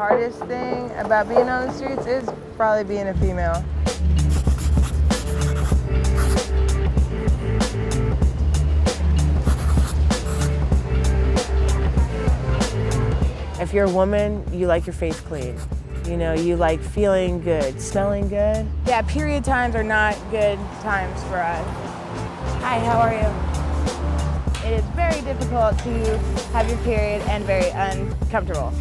hardest thing about being on the streets is probably being a female. If you're a woman, you like your face clean. You know, you like feeling good, smelling good. Yeah, period times are not good times for us. Hi, how are you? It is very difficult to have your period and very uncomfortable.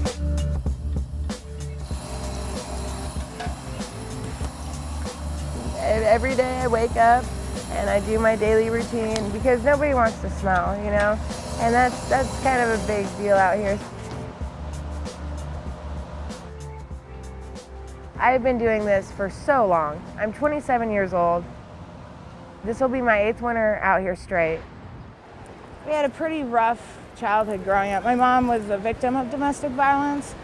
Every day I wake up and I do my daily routine because nobody wants to smell, you know? And that's kind of a big deal out here. I've been doing this for so long. I'm 27 years old. This will be my 8th winter out here straight. We had a pretty rough childhood growing up. My mom was a victim of domestic violence,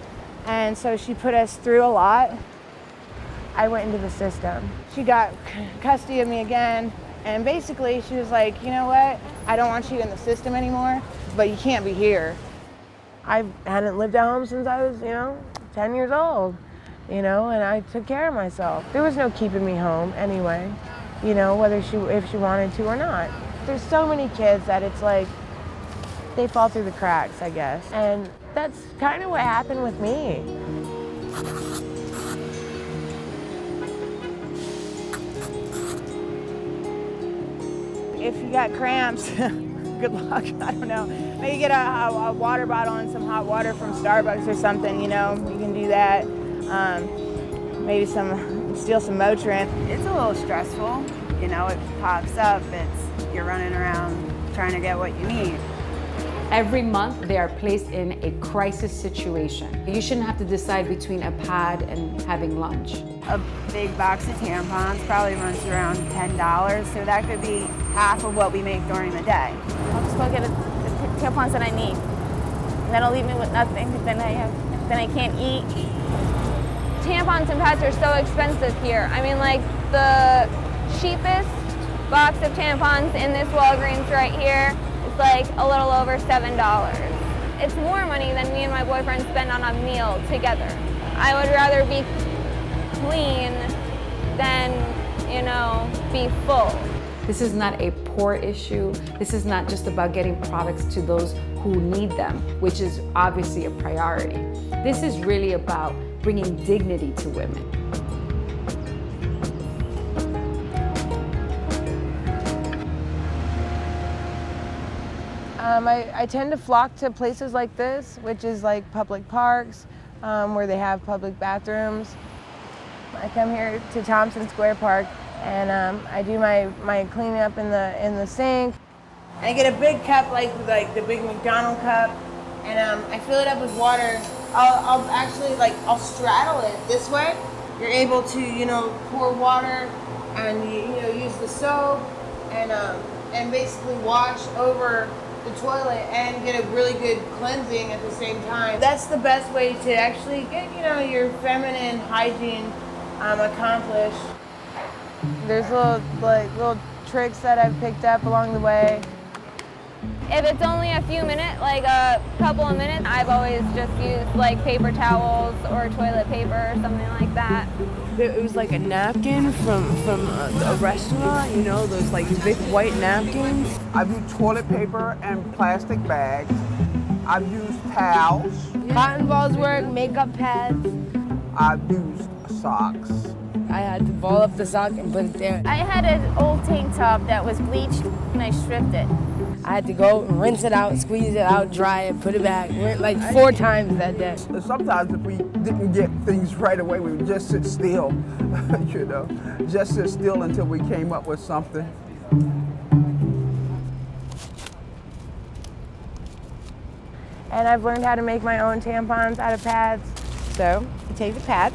and so she put us through a lot. I went into the system. She got custody of me again, and basically she was like, you know what? I don't want you in the system anymore, but you can't be here. I hadn't lived at home since I was, 10 years old. And I took care of myself. There was no keeping me home anyway, whether if she wanted to or not. There's so many kids that it's like they fall through the cracks, I guess. And that's kind of what happened with me. If you got cramps, good luck, I don't know. Maybe get a water bottle and some hot water from Starbucks or something, you can do that. Maybe steal some Motrin. It's a little stressful, it pops up, you're running around trying to get what you need. Every month they are placed in a crisis situation. You shouldn't have to decide between a pad and having lunch. A big box of tampons probably runs around $10, so that could be half of what we make during the day. I'll just go get the tampons that I need. And that'll leave me with nothing, then I can't eat. Tampons and pads are so expensive here. I mean, like the cheapest box of tampons in this Walgreens right here is like a little over $7. It's more money than me and my boyfriend spend on a meal together. I would rather be clean than, be full. This is not a poor issue. This is not just about getting products to those who need them, which is obviously a priority. This is really about bringing dignity to women. I tend to flock to places like this, which is like public parks, where they have public bathrooms. I come here to Thompson Square Park and I do my cleanup in the sink. I get a big cup like the big McDonald's cup, and I fill it up with water. I'll actually I'll straddle it this way. You're able to pour water and use the soap and basically wash over the toilet and get a really good cleansing at the same time. That's the best way to actually get your feminine hygiene accomplished. There's little tricks that I've picked up along the way. If it's only a few minutes, like a couple of minutes, I've always just used paper towels or toilet paper or something like that. It was like a napkin from a restaurant, those big white napkins. I've used toilet paper and plastic bags. I've used towels. Cotton balls work, makeup pads. I've used socks. I had to ball up the sock and put it there. I had an old tank top that was bleached and I stripped it. I had to go and rinse it out, squeeze it out, dry it, put it back, 4 times that day. Sometimes if we didn't get things right away, we would just sit still, just sit still until we came up with something. And I've learned how to make my own tampons out of pads. So you take the pad.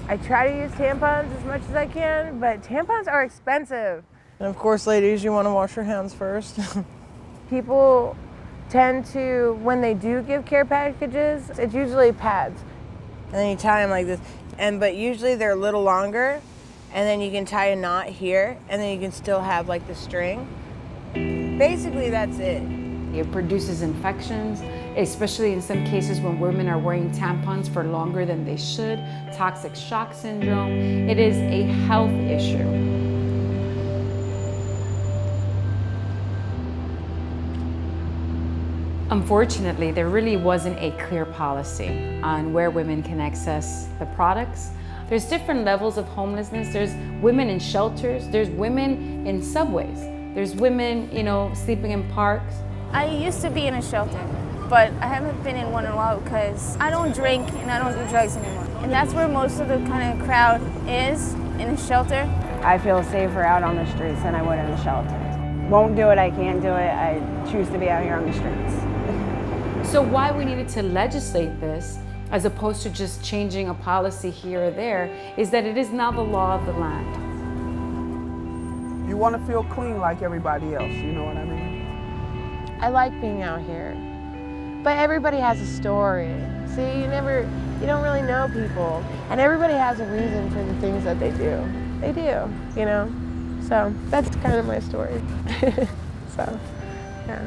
I try to use tampons as much as I can, but tampons are expensive. And of course, ladies, you want to wash your hands first. People tend to, when they do give care packages, it's usually pads. And then you tie them like this. But usually they're a little longer, and then you can tie a knot here, and then you can still have the string. Basically, that's it. It produces infections. especially in some cases when women are wearing tampons for longer than they should, toxic shock syndrome. It is a health issue. Unfortunately, there really wasn't a clear policy on where women can access the products. There's different levels of homelessness. There's women in shelters, there's women in subways, there's women, sleeping in parks. I used to be in a shelter, but I haven't been in one in a while because I don't drink and I don't do drugs anymore. And that's where most of the kind of crowd is, in a shelter. I feel safer out on the streets than I would in a shelter. Won't do it, I can't do it. I choose to be out here on the streets. So why we needed to legislate this, as opposed to just changing a policy here or there, is that it is now the law of the land. You want to feel clean like everybody else, you know what I mean? I like being out here, but everybody has a story. See, you don't really know people, and everybody has a reason for the things that they do. They do, So that's kind of my story. So, yeah.